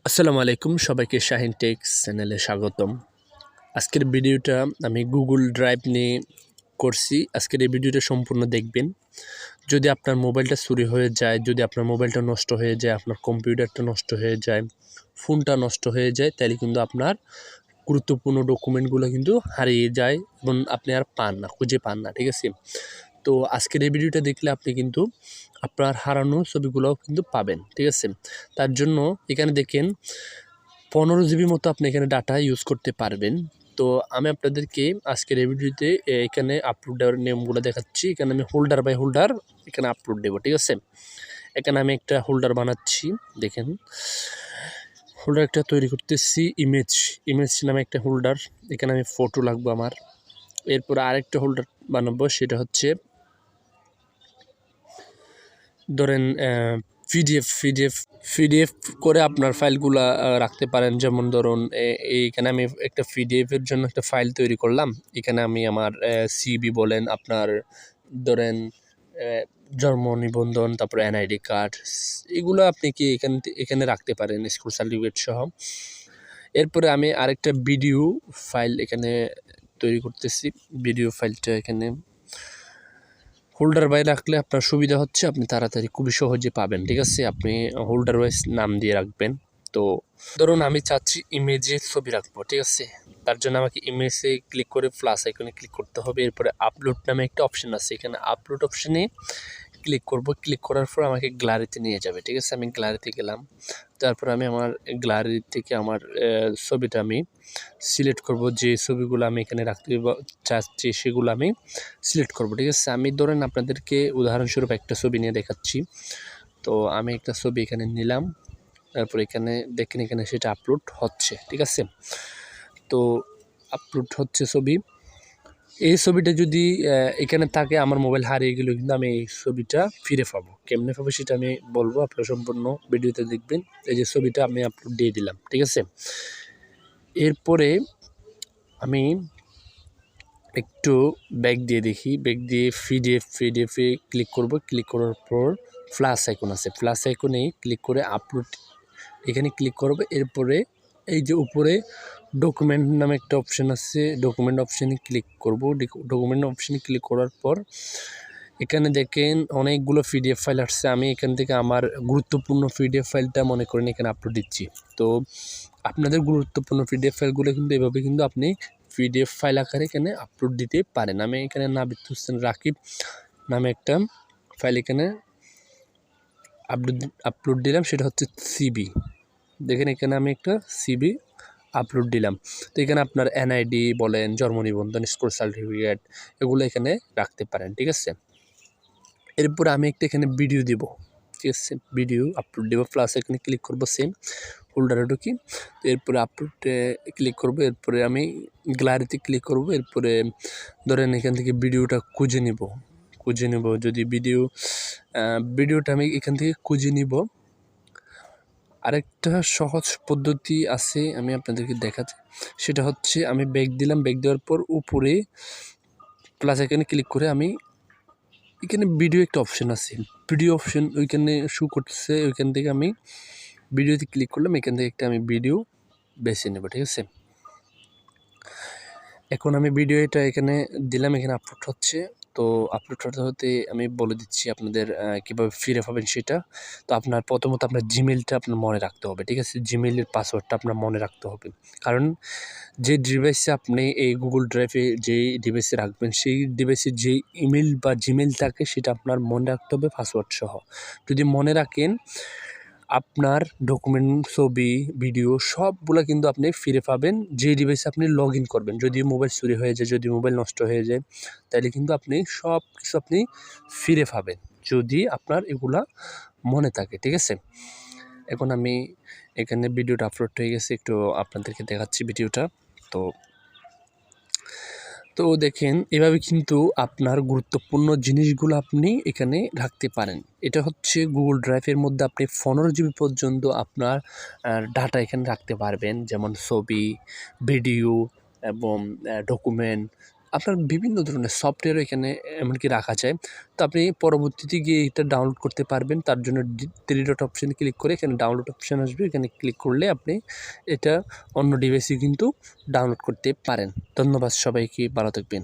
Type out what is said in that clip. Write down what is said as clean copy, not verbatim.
আসসালামু আলাইকুম, সবাইকে শাহিন টেক্স চ্যানেলে স্বাগতম। আজকের ভিডিওটা আমি গুগল ড্রাইভ নিয়ে করছি। আজকের এই ভিডিওটা সম্পূর্ণ দেখবেন। যদি আপনার মোবাইলটা চুরি হয়ে যায়, যদি আপনার মোবাইলটা নষ্ট হয়ে যায়, আপনার কম্পিউটারটা নষ্ট হয়ে যায়, ফোনটা নষ্ট হয়ে যায়, তাহলে কিন্তু আপনার গুরুত্বপূর্ণ ডকুমেন্টগুলো কিন্তু হারিয়ে যায় এবং আপনি আর পান না, খুঁজে পান না। ঠিক আছে? তো আজকের এই ভিডিওটা দেখলে আপনি কিন্তু আপনার হারানো ছবিগুলোও কিন্তু পাবেন। ঠিক আছে? তার জন্য এখানে দেখেন 15 জিবি মতো আপনি এখানে ডাটা ইউজ করতে পারবেন। তো আমি আপনাদেরকে আজকের এই ভিডিওতে এখানে আপলোড দেওয়ার নিয়মগুলো দেখাচ্ছি। এখানে আমি হোল্ডার বাই হোল্ডার এখানে আপলোড দেবো। ঠিক আছে? এখানে আমি একটা হোল্ডার বানাচ্ছি। দেখেন, হোল্ডার একটা তৈরি করতেছি। ইমেজ নামে একটা হোল্ডার। এখানে আমি ফটো লাগবো আমার। এরপর আরেকটা হোল্ডার বানাবো, সেটা হচ্ছে ধরেন পিডিএফ করে আপনার ফাইলগুলা রাখতে পারেন। যেমন ধরুন এইখানে আমি একটা পিডিএফের জন্য একটা ফাইল তৈরি করলাম। এখানে আমি আমার সিবি বলেন, আপনার ধরেন জন্ম নিবন্ধন, তারপরে এনআইডি কার্ড, এগুলো আপনি কি এখানে রাখতে পারেন, স্কুল সার্টিফিকেট সহ। এরপরে আমি আরেকটা ভিডিও ফাইল এখানে তৈরি করতেছি। ভিডিও ফাইলটা এখানে হোল্ডার বাই রাখলে আপনার সুবিধা হচ্ছে আপনি তাড়াতাড়ি খুবই সহজে পাবেন। ঠিক আছে? আপনি হোল্ডার ওয়াইজ নাম দিয়ে রাখবেন। তো ধরুন আমি চাচ্ছি ইমেজে ছবি রাখবো। ঠিক আছে? তার জন্য আমাকে ইমেজে ক্লিক করে প্লাস আইকনে ক্লিক করতে হবে। এরপরে আপলোড নামে একটা অপশন আছে, এখানে আপলোড অপশনে ক্লিক করব। ক্লিক করার পর আমাকে গ্যালারিতে নিয়ে যাবে। ঠিক আছে? আমি গ্যালারিতে গেলাম। তারপর আমি আমার গ্যালারি থেকে আমার ছবিটা আমি সিলেক্ট করব। যে ছবিগুলো আমি এখানে রাখতে চাচ্ছি সেগুলো আমি সিলেক্ট করব। ঠিক আছে? আমি ধরেন আপনাদেরকে উদাহরণস্বরূপ একটা ছবি নিয়ে দেখাচ্ছি। তো আমি একটা ছবি এখানে নিলাম। তারপর এখানে দেখেন, এখানে সেটা আপলোড হচ্ছে। ঠিক আছে? তো আপলোড হচ্ছে ছবি। এই ছবিটা যদি এখানে থাকে, আমার মোবাইল হারিয়ে গেলেও কিন্তু আমি এই ছবিটা ফিরে পাবো। কেমনে পাবো সেটা আমি বলবো, আপনারা সম্পূর্ণ ভিডিওতে দেখবেন। এই যে ছবিটা আমি আপলোড দিয়ে দিলাম। ঠিক আছে? এরপরে আমি একটু ব্যাক দিয়ে দেখি, ব্যাক দিয়ে পিডিএফে ক্লিক করব। ক্লিক করার পর প্লাস আইকন আছে, প্লাস আইকনে ক্লিক করে আপলোড এখানে ক্লিক করব। এরপরে এই যে উপরে ডকুমেন্ট নামে একটা অপশান আছে, ডকুমেন্ট অপশানে ক্লিক করব। ডকুমেন্ট অপশানে ক্লিক করার পর এখানে দেখেন অনেকগুলো পিডিএফ ফাইল আসছে। আমি এখান থেকে আমার গুরুত্বপূর্ণ পিডিএফ ফাইলটা মনে করেন এখানে আপলোড দিচ্ছি। তো আপনাদের গুরুত্বপূর্ণ পিডিএফ ফাইলগুলো কিন্তু এভাবে কিন্তু আপনি পিডিএফ ফাইল আকারে এখানে আপলোড দিতে পারেন। আমি এখানে নাবিদ হোসেন রাকিব নামে একটা ফাইল এখানে আপলোড দিলাম, সেটা হচ্ছে সিবি। দেখেন, এখানে আমি একটা সিবি আপলোড দিলাম। তো এখানে আপনার এনআইডি বলেন, জন্ম নিবন্ধন, স্কুল সার্টিফিকেট, এগুলো এখানে রাখতে পারেন। ঠিক আছে? এরপরে আমি একটা এখানে ভিডিও দিব। ঠিক আছে? ভিডিও আপলোড দেবো, প্লাস এখানে ক্লিক করবো, সেম হোল্ডারে ঢুকি। তো এরপরে আপলোডে ক্লিক করব। এরপরে আমি গ্যালারিতে ক্লিক করব। এরপরে ধরেন এখান থেকে ভিডিওটা খুঁজে নিব। যদি ভিডিওটা আমি এখান থেকে খুঁজে নিব। আরেকটা সহজ পদ্ধতি আছে, আমি আপনাদেরকে দেখাচ্ছি। সেটা হচ্ছে আমি ব্যাক দিলাম, ব্যাক দেওয়ার পর উপরে প্লাস এখানে ক্লিক করে আমি এখানে ভিডিও একটা অপশান আছে, ভিডিও অপশান ওইখানে শো করতেছে। ওইখান থেকে আমি ভিডিওতে ক্লিক করলাম, এখান থেকে একটা আমি ভিডিও বেছে নেব। ঠিক আছে? এখন আমি ভিডিওটা এখানে দিলাম, এখানে আপলোড হচ্ছে। তো আপলোড হতে আমি বলে দিচ্ছি আপনাদের কীভাবে ফিরে পাবেন সেটা। তো আপনার প্রথমত আপনার জিমেলটা আপনার মনে রাখতে হবে। ঠিক আছে? জিমেলের পাসওয়ার্ডটা আপনার মনে রাখতে হবে। কারণ যে ডিভাইসে আপনি এই গুগল ড্রাইভে যে ডিভাইসে রাখবেন, সেই ডিভাইসে যে ইমেল বা জিমেল থাকে সেটা আপনার মনে রাখতে হবে পাসওয়ার্ড সহ। যদি মনে রাখেন, আপনার ডকুমেন্ট, ছবি, ভিডিও সবগুলো কিন্তু আপনি ফিরে পাবেন যে ডিভাইসে আপনি লগ ইন করবেন। যদি মোবাইল চুরি হয়ে যায়, যদি মোবাইল নষ্ট হয়ে যায়, তাহলে কিন্তু আপনি সব কিছু আপনি ফিরে পাবেন, যদি আপনার এগুলা মনে থাকে। ঠিক আছে? এখন আমি এখানে ভিডিওটা আপলোড হয়ে গেছে, একটু আপনাদেরকে দেখাচ্ছি ভিডিওটা। তো দেখেন, এভাবে কিন্তু আপনার গুরুত্বপূর্ণ জিনিসগুলো আপনি এখানে রাখতে পারেন। এটা হচ্ছে গুগল ড্রাইভের মধ্যে আপনি 15 জিবি পর্যন্ত আপনার ডাটা এখানে রাখতে পারবেন। যেমন ছবি, ভিডিও এবং ডকুমেন্ট, আপনার বিভিন্ন ধরনের সফটওয়্যারও এখানে এমনকি রাখা যায়। তো আপনি পরবর্তীতে গিয়ে এটা ডাউনলোড করতে পারবেন। তার জন্য 3 ডট অপশানে ক্লিক করে এখানে ডাউনলোড অপশান আসবে। এখানে ক্লিক করলে আপনি এটা অন্য ডিভাইসে কিন্তু ডাউনলোড করতে পারেন। ধন্যবাদ সবাইকে, ভালো থাকবেন।